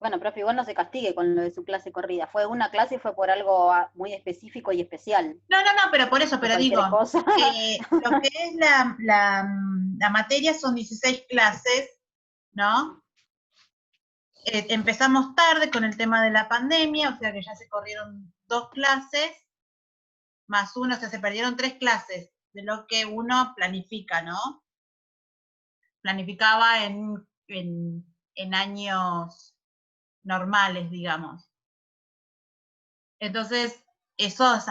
Bueno, profe, igual no se castigue con lo de su clase corrida. Fue una clase y fue por algo muy específico y especial. No, no, no, pero por eso, Fue pero digo, cualquier cosa. lo que es la materia son 16 clases, ¿no? Empezamos tarde con el tema de la pandemia, o sea que ya se corrieron 2 clases, más uno, o sea, se perdieron 3 clases de lo que uno planifica, ¿no? Planificaba en años normales, digamos. Entonces, esos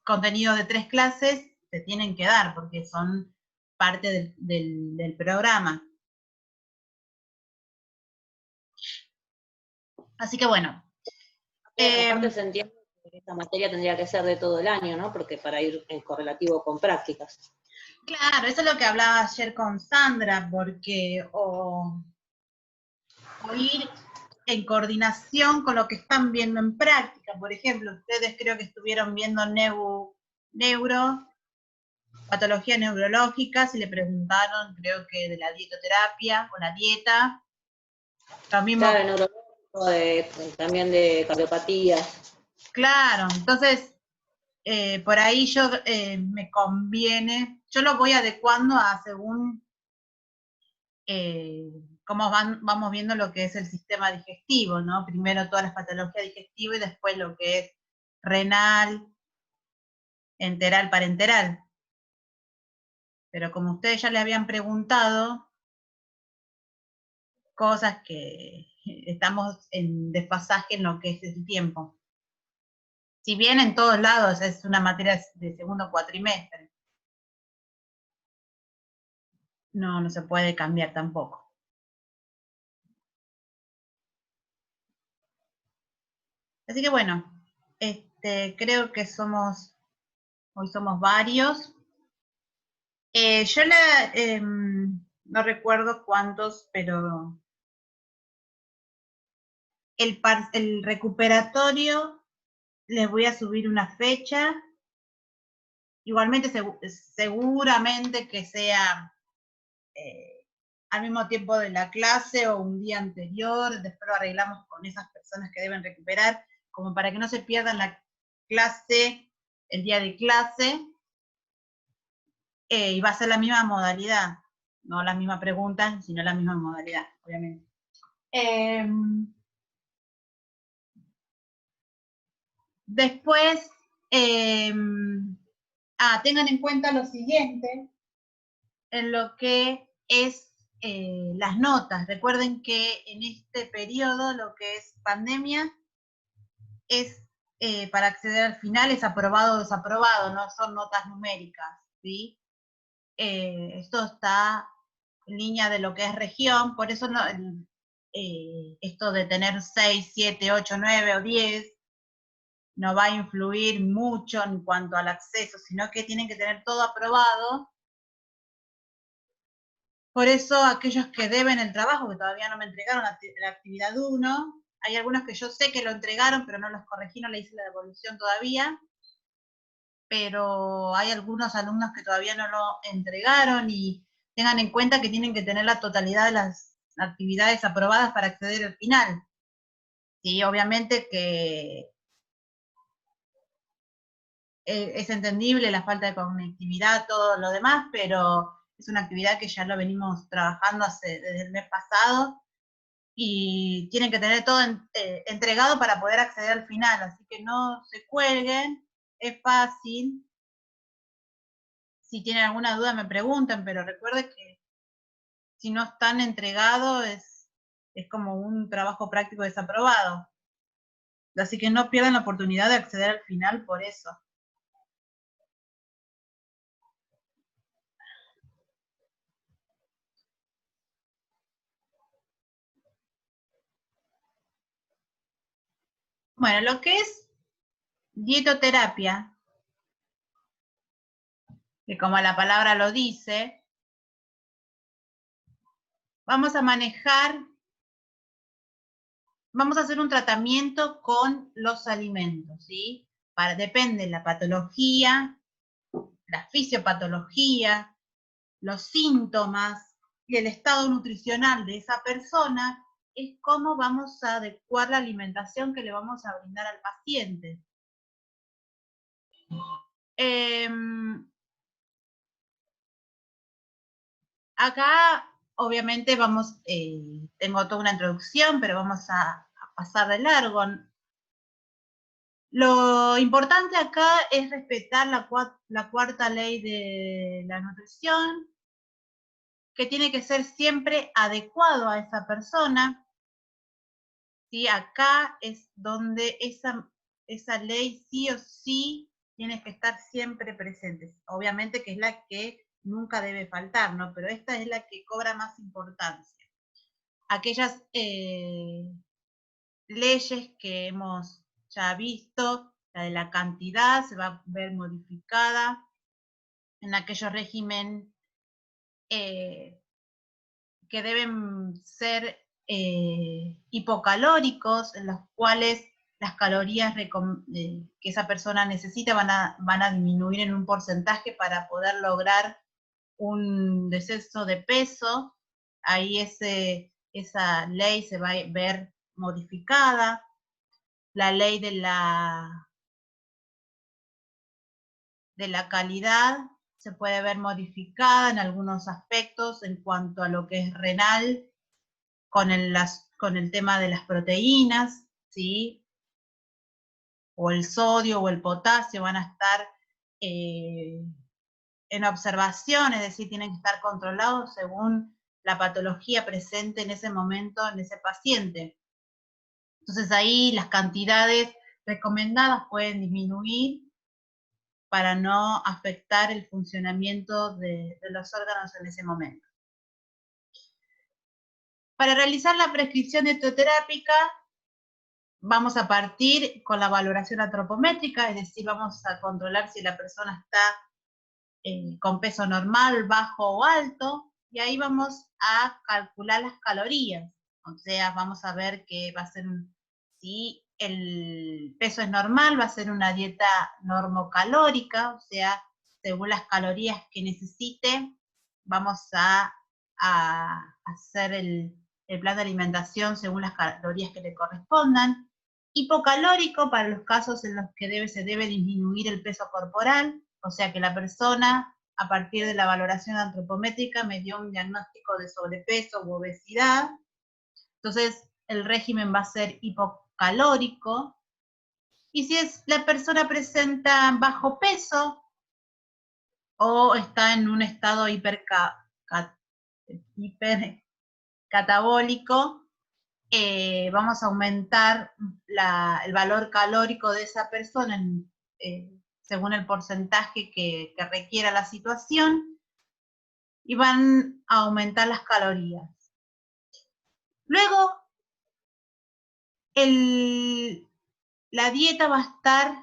contenidos de 3 clases se tienen que dar porque son parte del programa. Así que bueno. Aparte se entiende que esta materia tendría que ser de todo el año, ¿no? Porque para ir en correlativo con prácticas. Claro, eso es lo que hablaba ayer con Sandra, porque o ir en coordinación con lo que están viendo en práctica. Por ejemplo, ustedes creo que estuvieron viendo neuro, patología neurológica, si le preguntaron, creo que de la dietoterapia o la dieta. Lo mismo. Claro, neurológico, también de cardiopatías. Claro, entonces por ahí yo me conviene, yo lo voy adecuando a según cómo vamos viendo lo que es el sistema digestivo, ¿no? Primero todas las patologías digestivas y después lo que es renal, enteral, parenteral. Pero como ustedes ya le habían preguntado, cosas que estamos en desfasaje en lo que es el tiempo. Si bien en todos lados es una materia de segundo cuatrimestre, no se puede cambiar tampoco. Así que bueno, creo que hoy somos varios. Yo no recuerdo cuántos, pero el recuperatorio les voy a subir una fecha. Igualmente seguramente que sea al mismo tiempo de la clase o un día anterior, después lo arreglamos con esas personas que deben recuperar, como para que no se pierdan la clase, el día de clase, y va a ser la misma modalidad, no la misma pregunta, sino la misma modalidad, obviamente. Después, tengan en cuenta lo siguiente, en lo que es las notas. Recuerden que en este periodo, lo que es pandemia, es para acceder al final, es aprobado o desaprobado, no son notas numéricas, ¿sí? Esto está en línea de lo que es región, por eso no, esto de tener 6, 7, 8, 9 o 10 no va a influir mucho en cuanto al acceso, sino que tienen que tener todo aprobado. Por eso aquellos que deben el trabajo, que todavía no me entregaron la actividad 1, hay algunos que yo sé que lo entregaron, pero no los corregí, no le hice la devolución todavía, pero hay algunos alumnos que todavía no lo entregaron y tengan en cuenta que tienen que tener la totalidad de las actividades aprobadas para acceder al final. Sí, obviamente que es entendible la falta de conectividad, todo lo demás, pero es una actividad que ya lo venimos trabajando desde el mes pasado y tienen que tener todo entregado para poder acceder al final, así que no se cuelguen, es fácil. Si tienen alguna duda me preguntan, pero recuerde que si no están entregados es como un trabajo práctico desaprobado. Así que no pierdan la oportunidad de acceder al final por eso. Bueno, lo que es dietoterapia, que como la palabra lo dice, vamos a hacer un tratamiento con los alimentos, ¿sí? Depende de la patología, la fisiopatología, los síntomas y el estado nutricional de esa persona, es cómo vamos a adecuar la alimentación que le vamos a brindar al paciente. Acá, obviamente, tengo toda una introducción, pero vamos a pasar de largo. Lo importante acá es respetar la cuarta ley de la nutrición, que tiene que ser siempre adecuado a esa persona. ¿Sí? Acá es donde esa ley sí o sí tiene que estar siempre presente. Obviamente que es la que nunca debe faltar, ¿no? Pero esta es la que cobra más importancia. Aquellas leyes que hemos ya visto, la de la cantidad se va a ver modificada en aquellos regímenes que deben ser hipocalóricos, en los cuales las calorías que esa persona necesita van a disminuir en un porcentaje para poder lograr un descenso de peso. Ahí esa ley se va a ver modificada. La ley de la calidad se puede ver modificada en algunos aspectos en cuanto a lo que es renal, con el tema de las proteínas, ¿sí? O el sodio o el potasio van a estar en observación, es decir, tienen que estar controlados según la patología presente en ese momento en ese paciente. Entonces ahí las cantidades recomendadas pueden disminuir para no afectar el funcionamiento de los órganos en ese momento. Para realizar la prescripción dietoterápica, vamos a partir con la valoración antropométrica, es decir, vamos a controlar si la persona está con peso normal, bajo o alto, y ahí vamos a calcular las calorías. O sea, vamos a ver que va a ser, si el peso es normal, va a ser una dieta normocalórica, o sea, según las calorías que necesite, vamos a hacer el plan de alimentación según las calorías que le correspondan. Hipocalórico para los casos en los que se debe disminuir el peso corporal, o sea que la persona, a partir de la valoración antropométrica, me dio un diagnóstico de sobrepeso u obesidad. Entonces, el régimen va a ser hipocalórico. Y si la persona presenta bajo peso o está en un estado hipercatabólico, vamos a aumentar el valor calórico de esa persona según el porcentaje que requiera la situación, y van a aumentar las calorías. Luego, la dieta va a estar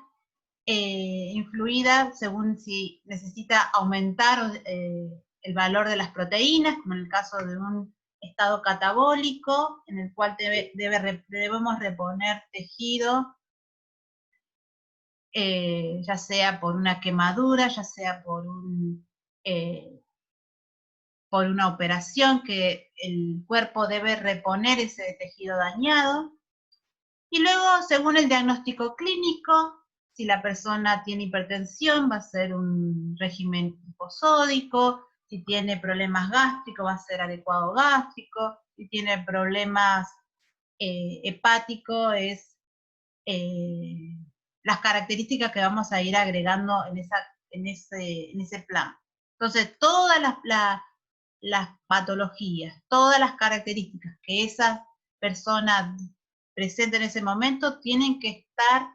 influida según si necesita aumentar el valor de las proteínas, como en el caso de un estado catabólico, en el cual debemos reponer tejido, ya sea por una quemadura, ya sea por una operación, que el cuerpo debe reponer ese tejido dañado. Y luego, según el diagnóstico clínico, si la persona tiene hipertensión, va a ser un régimen hiposódico. Si tiene problemas gástricos, va a ser adecuado gástrico. Si tiene problemas hepáticos, es las características que vamos a ir agregando en ese plan. Entonces, todas las patologías, todas las características que esa persona presente en ese momento tienen que estar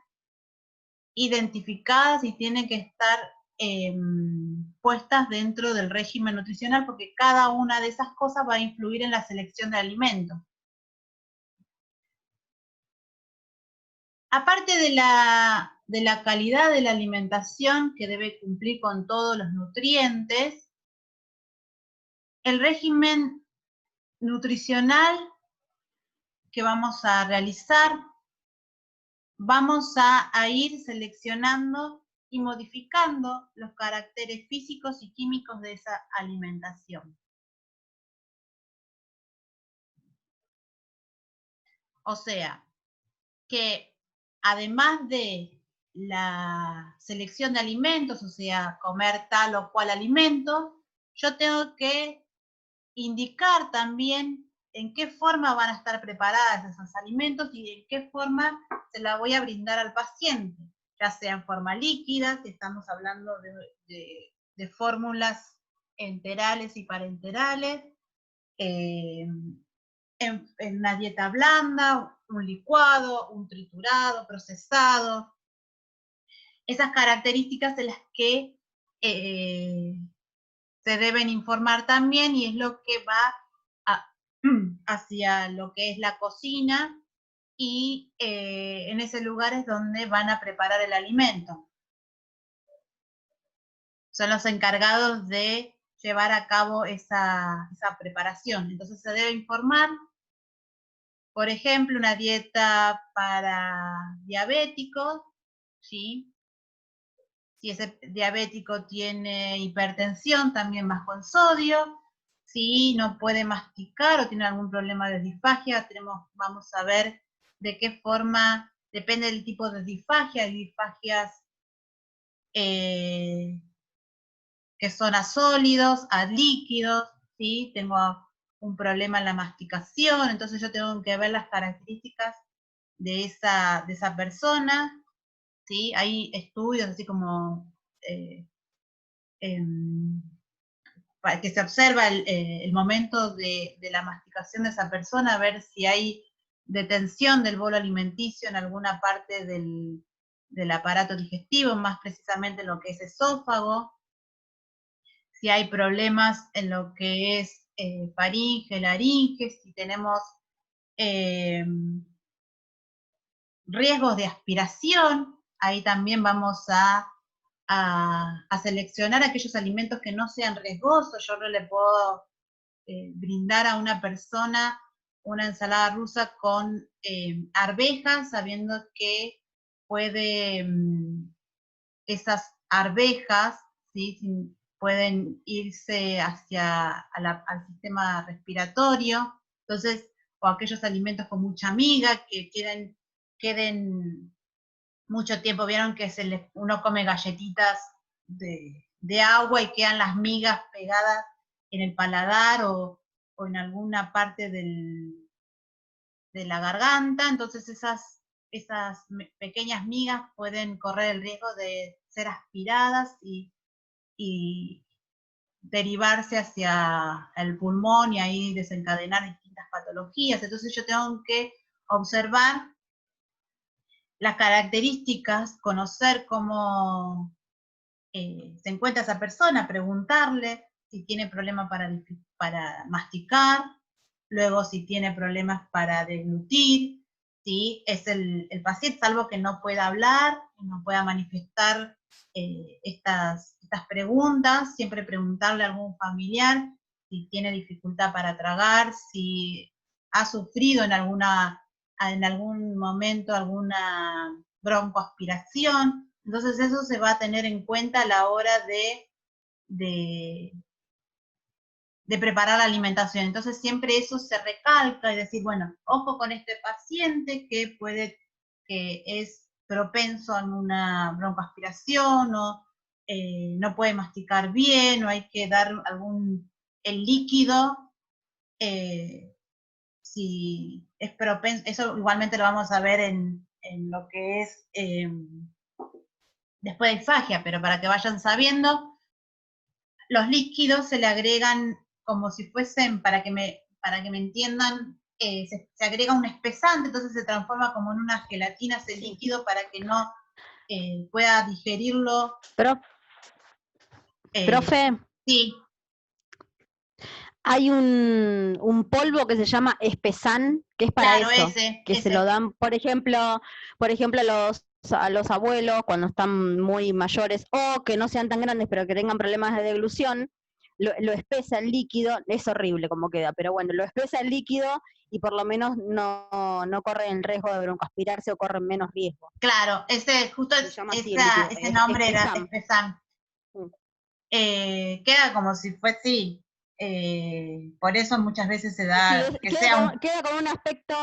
identificadas y tienen que estar puestas dentro del régimen nutricional, porque cada una de esas cosas va a influir en la selección de alimentos. Aparte de la calidad de la alimentación, que debe cumplir con todos los nutrientes, el régimen nutricional que vamos a realizar, vamos a ir seleccionando y modificando los caracteres físicos y químicos de esa alimentación. O sea, que además de la selección de alimentos, o sea, comer tal o cual alimento, yo tengo que indicar también en qué forma van a estar preparados esos alimentos y en qué forma se la voy a brindar al paciente, ya sea en forma líquida, si estamos hablando de fórmulas enterales y parenterales, en una dieta blanda, un licuado, un triturado, procesado. Esas características de las que se deben informar también y es lo que va hacia lo que es la cocina y en ese lugar es donde van a preparar el alimento. Son los encargados de llevar a cabo esa preparación. Entonces se debe informar, por ejemplo, una dieta para diabéticos, ¿sí? Si ese diabético tiene hipertensión, también bajo en sodio. Si no puede masticar o tiene algún problema de disfagia, vamos a ver de qué forma, depende del tipo de disfagia. Hay disfagias que son a sólidos, a líquidos, ¿sí? Tengo un problema en la masticación, entonces yo tengo que ver las características de esa persona, ¿sí? Hay estudios así como que se observa el momento de la masticación de esa persona, a ver si hay detención del bolo alimenticio en alguna parte del aparato digestivo, más precisamente en lo que es esófago, si hay problemas en lo que es faringe, laringe, si tenemos riesgos de aspiración, ahí también vamos a seleccionar aquellos alimentos que no sean riesgosos. Yo no le puedo brindar a una persona una ensalada rusa con arvejas, sabiendo que puede esas arvejas, ¿sí? Pueden irse hacia al sistema respiratorio, entonces, o aquellos alimentos con mucha miga que queden mucho tiempo. Vieron que uno come galletitas de agua y quedan las migas pegadas en el paladar o en alguna parte de la garganta, entonces esas pequeñas migas pueden correr el riesgo de ser aspiradas y derivarse hacia el pulmón y ahí desencadenar distintas patologías. Entonces yo tengo que observar las características, conocer cómo se encuentra esa persona, preguntarle si tiene problemas para masticar, luego si tiene problemas para deglutir, si es el paciente, salvo que no pueda hablar, no pueda manifestar estas preguntas, siempre preguntarle a algún familiar si tiene dificultad para tragar, si ha sufrido en algún momento alguna broncoaspiración. Entonces eso se va a tener en cuenta a la hora de preparar la alimentación. Entonces siempre eso se recalca, es decir, bueno, ojo con este paciente que es propenso a una broncoaspiración o no puede masticar bien o hay que dar el líquido, si es propenso, eso igualmente lo vamos a ver en lo que es después de disfagia, pero para que vayan sabiendo, los líquidos se le agregan como si fuesen, para que me entiendan, se agrega un espesante, entonces se transforma como en una gelatina ese líquido para que no pueda digerirlo. Profe. Sí. Hay un polvo que se llama Espesan, que es para claro, eso, se lo dan, por ejemplo a los abuelos cuando están muy mayores, o que no sean tan grandes pero que tengan problemas de deglución, lo espesa el líquido, es horrible como queda, pero bueno, lo espesa el líquido y por lo menos no corren el riesgo de broncoaspirarse o corren menos riesgo. Claro, justo ese nombre era Espesan. Queda como si fuese, por eso muchas veces se da queda con un aspecto,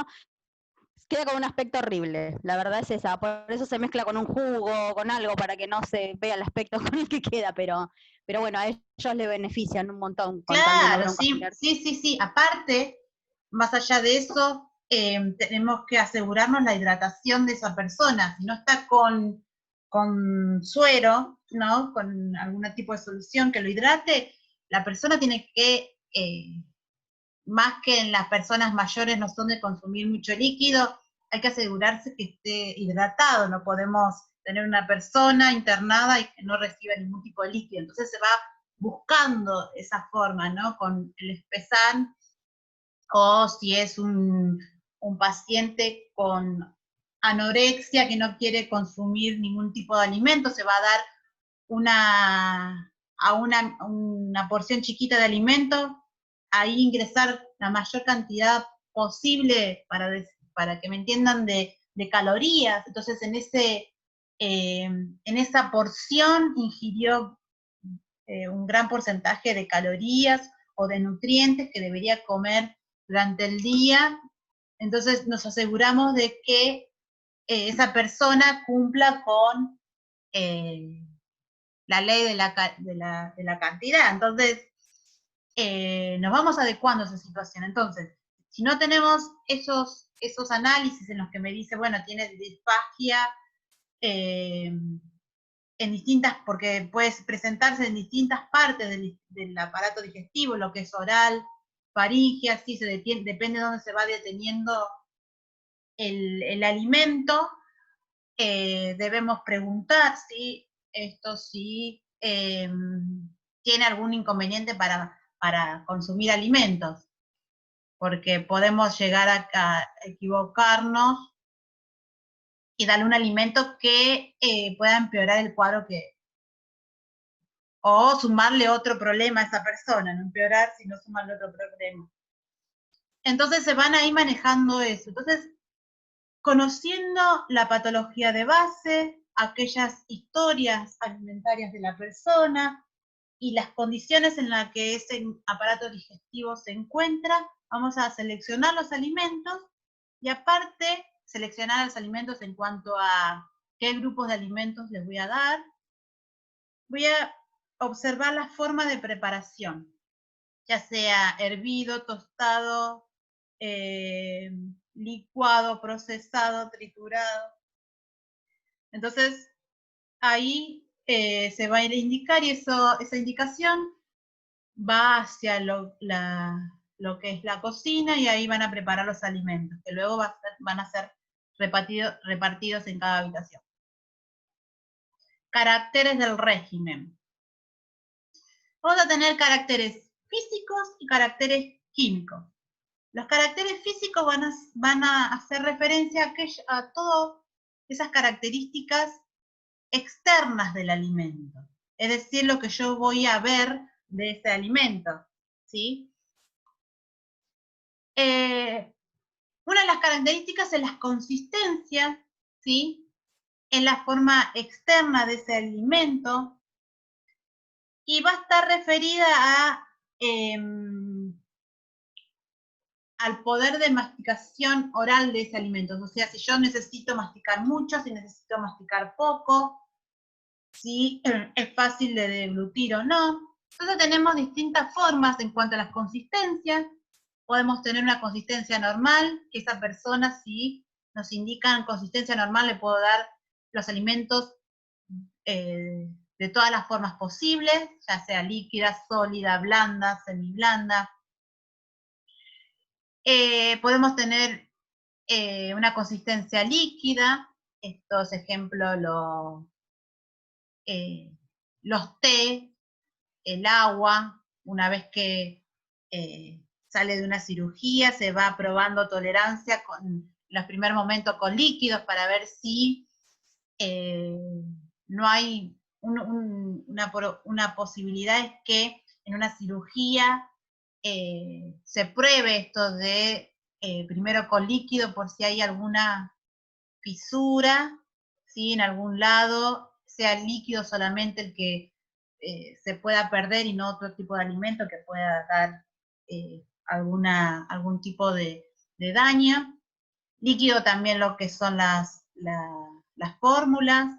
queda con un aspecto horrible, la verdad es esa, por eso se mezcla con un jugo, con algo, para que no se vea el aspecto con el que queda, pero bueno, a ellos le benefician un montón con tal de no Claro, ver un sí, costurero. sí, sí, sí. Aparte, más allá de eso, tenemos que asegurarnos la hidratación de esa persona. Si no está con suero, ¿no? Con algún tipo de solución que lo hidrate, la persona tiene que, más que en las personas mayores no son de consumir mucho líquido, hay que asegurarse que esté hidratado. No podemos tener una persona internada y que no reciba ningún tipo de líquido. Entonces se va buscando esa forma, ¿no? Con el espesán, o si es un paciente con anorexia que no quiere consumir ningún tipo de alimento, se va a dar una porción chiquita de alimento, ahí ingresar la mayor cantidad posible para que me entiendan de calorías. Entonces en esa porción ingirió un gran porcentaje de calorías o de nutrientes que debería comer durante el día. Entonces nos aseguramos de que esa persona cumpla con la ley de la cantidad. Entonces nos vamos adecuando a esa situación. Entonces, si no tenemos esos análisis en los que me dice, bueno, tiene disfagia, en distintas, porque puede presentarse en distintas partes del aparato digestivo, lo que es oral, faríngea, sí, depende de dónde se va deteniendo el alimento. Debemos preguntar si esto sí tiene algún inconveniente para consumir alimentos, porque podemos llegar a equivocarnos y darle un alimento que pueda empeorar el cuadro o sumarle otro problema a esa persona, no empeorar, sino sumarle otro problema. Entonces se van ahí manejando eso. Entonces, conociendo la patología de base, aquellas historias alimentarias de la persona y las condiciones en las que ese aparato digestivo se encuentra, vamos a seleccionar los alimentos y aparte seleccionar los alimentos en cuanto a qué grupos de alimentos les voy a dar. Voy a observar la forma de preparación, ya sea hervido, tostado, licuado, procesado, triturado. Entonces, ahí se va a indicar y esa indicación va hacia lo que es la cocina y ahí van a preparar los alimentos, que luego van a ser repartidos en cada habitación. Caracteres del régimen. Vamos a tener caracteres físicos y caracteres químicos. Los caracteres físicos van a hacer referencia a todas esas características externas del alimento, es decir, lo que yo voy a ver de ese alimento, ¿sí? Una de las características es la consistencia, ¿sí? En la forma externa de ese alimento, y va a estar referida al poder de masticación oral de ese alimento. O sea, si yo necesito masticar mucho, si necesito masticar poco, si es fácil de deglutir o no. Entonces tenemos distintas formas en cuanto a las consistencias. Podemos tener una consistencia normal, que esa persona, si nos indican consistencia normal, le puedo dar los alimentos de todas las formas posibles, ya sea líquida, sólida, blanda, semiblanda. Podemos tener una consistencia líquida, estos ejemplos los té, el agua, una vez que sale de una cirugía, se va probando tolerancia con los primeros momentos con líquidos para ver si no hay una posibilidad, es que en una cirugía se pruebe esto de primero con líquido por si hay alguna fisura, ¿sí? En algún lado, sea líquido solamente el que se pueda perder y no otro tipo de alimento que pueda dar algún tipo de daño. Líquido también lo que son las fórmulas.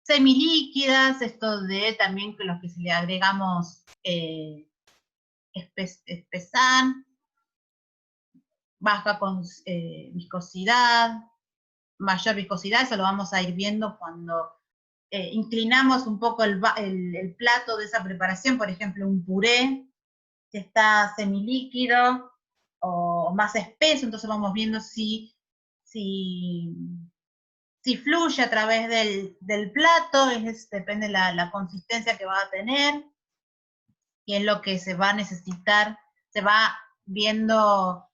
Semilíquidas, esto de también los que se le agregamos espesán, baja con viscosidad, mayor viscosidad, eso lo vamos a ir viendo cuando inclinamos un poco el plato de esa preparación, por ejemplo, un puré que está semilíquido o más espeso, entonces vamos viendo si fluye a través del plato, depende de la consistencia que va a tener, y es lo que se va a necesitar, se va viendo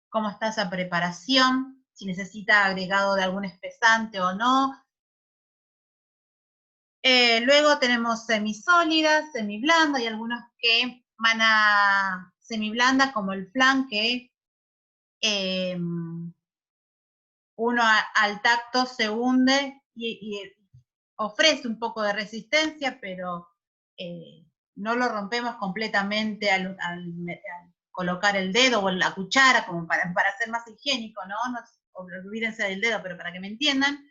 cómo está esa preparación, si necesita agregado de algún espesante o no. Luego tenemos semisólidas, semiblandas, y algunos que van a semiblandas, como el flan, que uno al tacto se hunde y ofrece un poco de resistencia, pero no lo rompemos completamente al colocar el dedo o la cuchara, como para ser más higiénico, ¿no? Olvídense del dedo, pero para que me entiendan.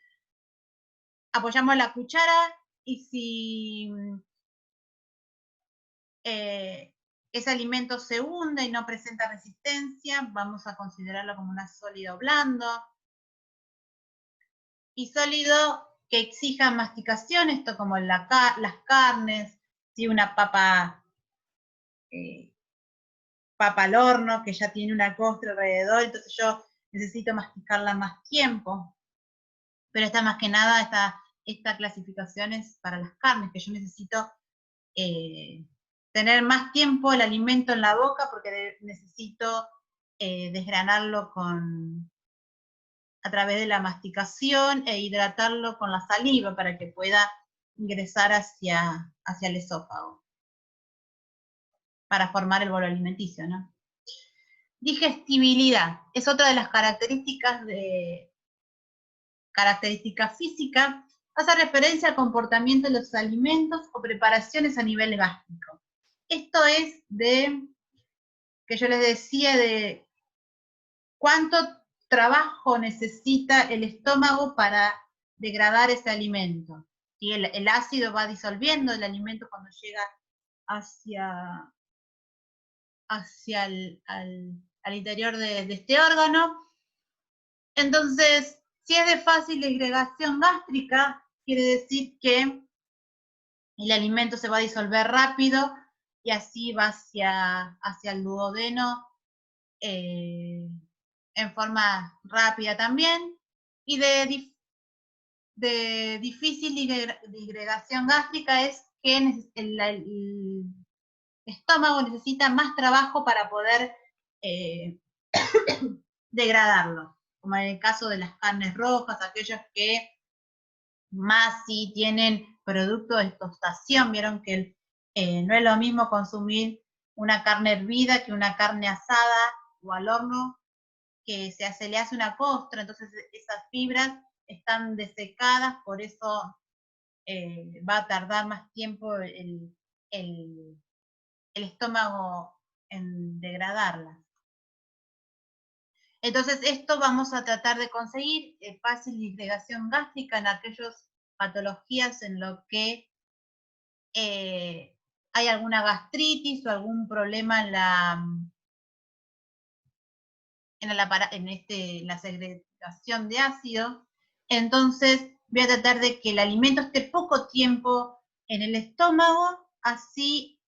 Apoyamos la cuchara y si ese alimento se hunde y no presenta resistencia, vamos a considerarlo como un sólido blando. Y sólido que exija masticación, esto como las carnes, ¿sí? Una papa al horno que ya tiene una costra alrededor, entonces yo necesito masticarla más tiempo. Pero esta más que nada, esta clasificación es para las carnes, que yo necesito tener más tiempo el alimento en la boca porque necesito desgranarlo a través de la masticación e hidratarlo con la saliva para que pueda ingresar hacia el esófago, para formar el bolo alimenticio, ¿no? Digestibilidad es otra de las características física, hace referencia al comportamiento de los alimentos o preparaciones a nivel gástrico. Esto es que yo les decía de cuánto trabajo necesita el estómago para degradar ese alimento. Y el ácido va disolviendo el alimento cuando llega hacia al interior de este órgano. Entonces, si es de fácil disgregación gástrica, quiere decir que el alimento se va a disolver rápido y así va hacia el duodeno en forma rápida también. Y de difícil disgregación gástrica es que el estómago necesita más trabajo para poder degradarlo, como en el caso de las carnes rojas, aquellas que más si tienen producto de tostación, vieron que no es lo mismo consumir una carne hervida que una carne asada o al horno, que se le hace una costra, entonces esas fibras están desecadas, por eso va a tardar más tiempo el estómago en degradarlas. Entonces esto vamos a tratar de conseguir fácil disgregación gástrica en aquellas patologías en lo que hay alguna gastritis o algún problema en la segregación de ácido. Entonces voy a tratar de que el alimento esté poco tiempo en el estómago, así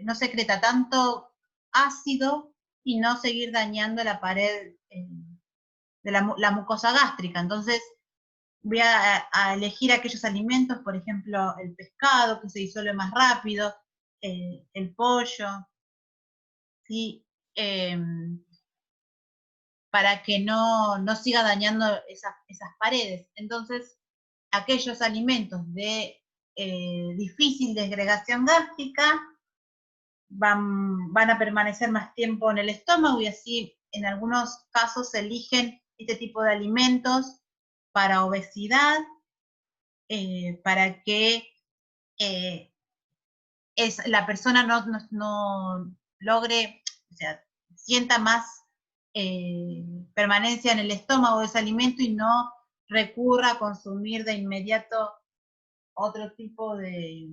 no secreta tanto ácido y no seguir dañando la pared de la mucosa gástrica. Entonces voy a elegir aquellos alimentos, por ejemplo, el pescado, que se disuelve más rápido, el pollo, ¿sí? Para que no siga dañando esas paredes. Entonces, aquellos alimentos de difícil disgregación gástrica van a permanecer más tiempo en el estómago, y así en algunos casos se eligen este tipo de alimentos para obesidad, para que la persona no logre, o sea, sienta más permanencia en el estómago de ese alimento y no recurra a consumir de inmediato otro tipo de,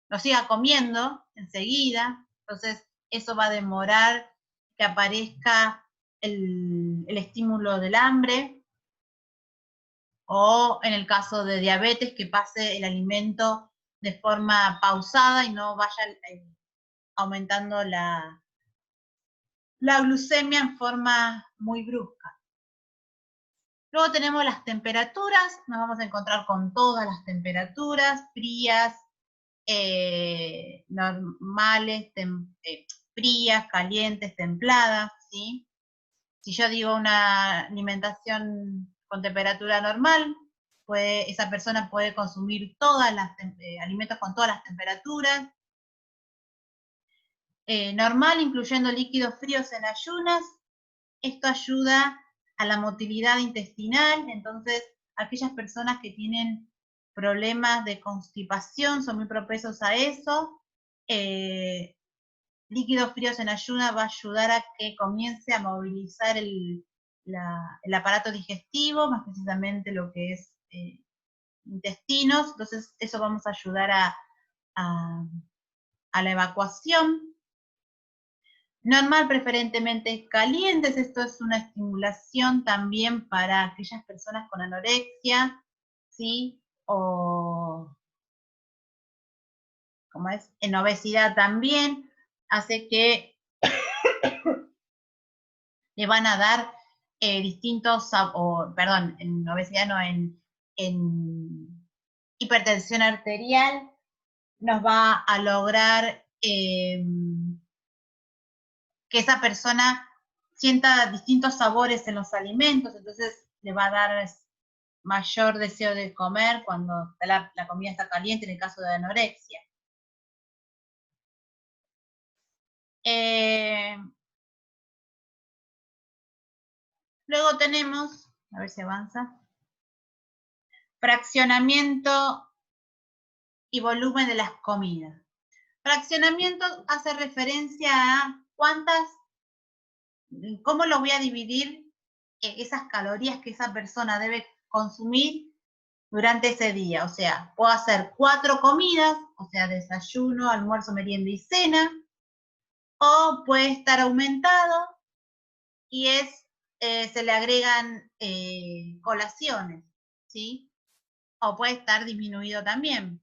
lo siga comiendo enseguida, entonces eso va a demorar que aparezca el estímulo del hambre, o en el caso de diabetes, que pase el alimento de forma pausada y no vaya aumentando la glucemia en forma muy brusca. Luego tenemos las temperaturas, nos vamos a encontrar con todas las temperaturas, frías, normales, frías, calientes, templadas, ¿sí? Si yo digo una alimentación con temperatura normal, esa persona puede consumir alimentos con todas las temperaturas. Normal, incluyendo líquidos fríos en ayunas. Esto ayuda a la motilidad intestinal, entonces aquellas personas que tienen problemas de constipación son muy propensos a eso. Líquidos fríos en ayuna va a ayudar a que comience a movilizar el aparato digestivo, más precisamente lo que es intestinos, entonces eso vamos a ayudar a la evacuación. Normal, preferentemente calientes, esto es una estimulación también para aquellas personas con anorexia, ¿sí? O, como es, en obesidad también, hace que le van a dar distintos, perdón, en obesidad no, en hipertensión arterial, nos va a lograr que esa persona sienta distintos sabores en los alimentos, entonces le va a dar mayor deseo de comer cuando la comida está caliente, en el caso de anorexia. Luego tenemos, a ver si avanza, fraccionamiento y volumen de las comidas. Fraccionamiento hace referencia a cómo lo voy a dividir esas calorías que esa persona debe consumir durante ese día. O sea, puedo hacer 4 comidas, o sea, desayuno, almuerzo, merienda y cena, o puede estar aumentado y se le agregan colaciones, ¿sí? O puede estar disminuido también.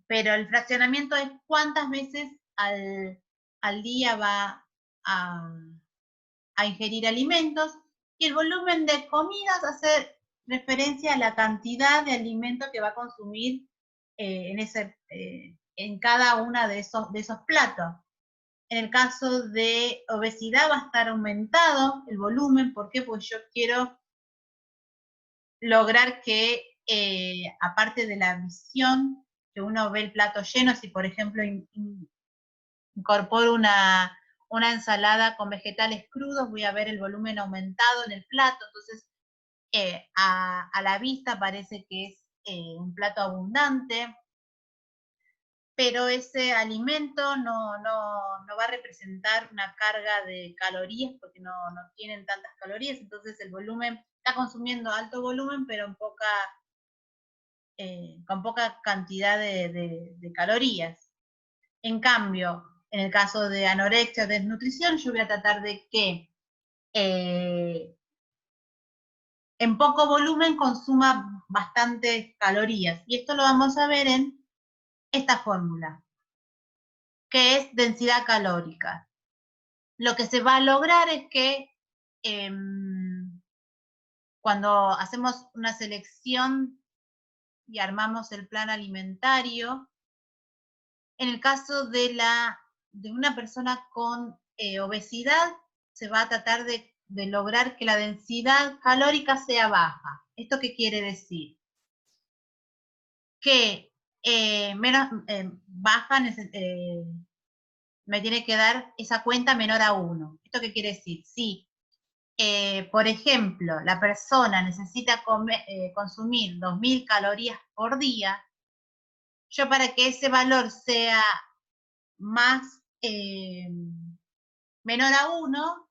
Pero el fraccionamiento es cuántas veces al día va a ingerir alimentos, y el volumen de comidas hace referencia a la cantidad de alimento que va a consumir en cada una de esos platos. En el caso de obesidad va a estar aumentado el volumen. ¿Por qué? Pues yo quiero lograr que, aparte de la visión, que uno ve el plato lleno, si por ejemplo incorporo una ensalada con vegetales crudos, voy a ver el volumen aumentado en el plato, entonces a la vista parece que es un plato abundante, pero ese alimento no va a representar una carga de calorías, porque no tienen tantas calorías, entonces el volumen, está consumiendo alto volumen, pero con poca cantidad de calorías. En cambio, en el caso de anorexia o desnutrición, yo voy a tratar de que en poco volumen consuma bastantes calorías. Y esto lo vamos a ver en esta fórmula, que es densidad calórica. Lo que se va a lograr es que cuando hacemos una selección y armamos el plan alimentario, en el caso de una persona con obesidad, se va a tratar de lograr que la densidad calórica sea baja. ¿Esto qué quiere decir? Que baja me tiene que dar esa cuenta menor a 1. ¿Esto qué quiere decir? Si, por ejemplo, la persona necesita consumir 2000 calorías por día, yo para que ese valor sea más menor a 1,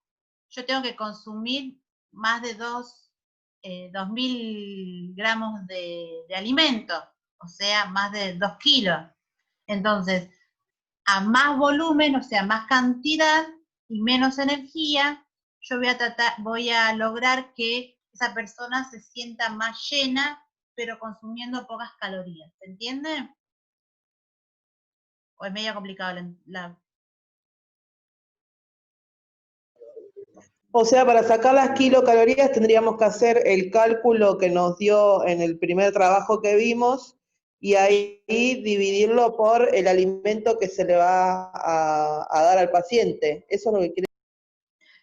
yo tengo que consumir más de 2.000 gramos de alimento, o sea, más de 2 kilos. Entonces, a más volumen, o sea, más cantidad y menos energía, yo voy a lograr que esa persona se sienta más llena, pero consumiendo pocas calorías. ¿Se entiende? ¿O es medio complicado O sea, para sacar las kilocalorías tendríamos que hacer el cálculo que nos dio en el primer trabajo que vimos y ahí dividirlo por el alimento que se le va a dar al paciente. Eso es lo que quiere.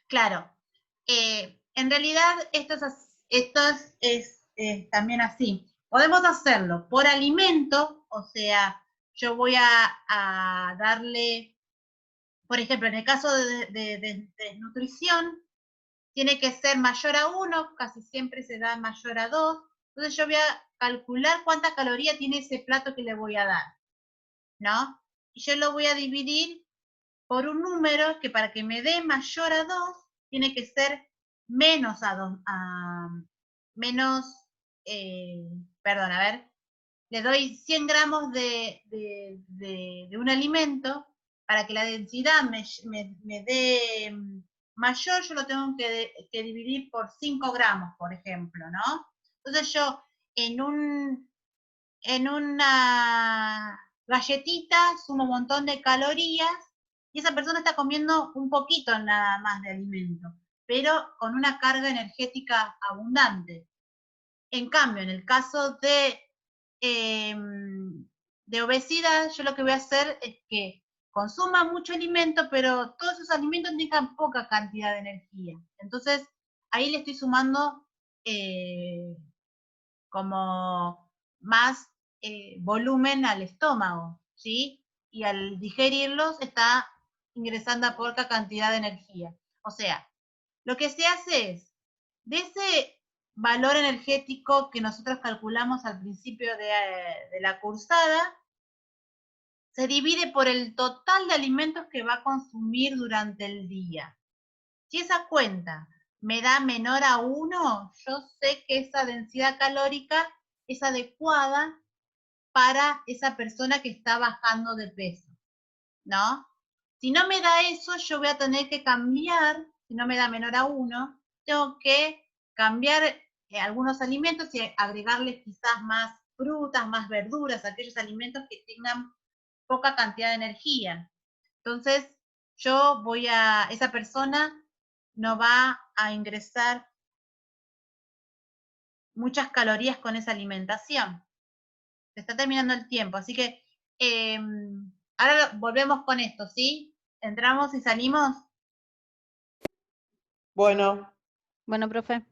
Claro. En realidad esto es también así. Podemos hacerlo por alimento, o sea, yo voy a darle, por ejemplo, en el caso de desnutrición, tiene que ser mayor a 1, casi siempre se da mayor a 2. Entonces yo voy a calcular cuánta caloría tiene ese plato que le voy a dar, ¿no? Y yo lo voy a dividir por un número que para que me dé mayor a 2, tiene que ser menos a 2, perdón, a ver, le doy 100 gramos de un alimento, para que la densidad me dé mayor, yo lo tengo que dividir por 5 gramos, por ejemplo, ¿no? Entonces yo en una galletita sumo un montón de calorías y esa persona está comiendo un poquito nada más de alimento, pero con una carga energética abundante. En cambio, en el caso de obesidad, yo lo que voy a hacer es que consuma mucho alimento, pero todos esos alimentos tengan poca cantidad de energía. Entonces, ahí le estoy sumando como más volumen al estómago, ¿sí? Y al digerirlos está ingresando a poca cantidad de energía. O sea, lo que se hace es, de ese valor energético que nosotros calculamos al principio de la cursada, se divide por el total de alimentos que va a consumir durante el día. Si esa cuenta me da menor a 1, yo sé que esa densidad calórica es adecuada para esa persona que está bajando de peso, ¿no? Si no me da eso, yo voy a tener que cambiar, si no me da menor a 1, tengo que cambiar algunos alimentos y agregarles quizás más frutas, más verduras, aquellos alimentos que tengan poca cantidad de energía. Entonces, esa persona no va a ingresar muchas calorías con esa alimentación. Se está terminando el tiempo, así que ahora volvemos con esto, ¿sí? Entramos y salimos. Bueno. Bueno, profe.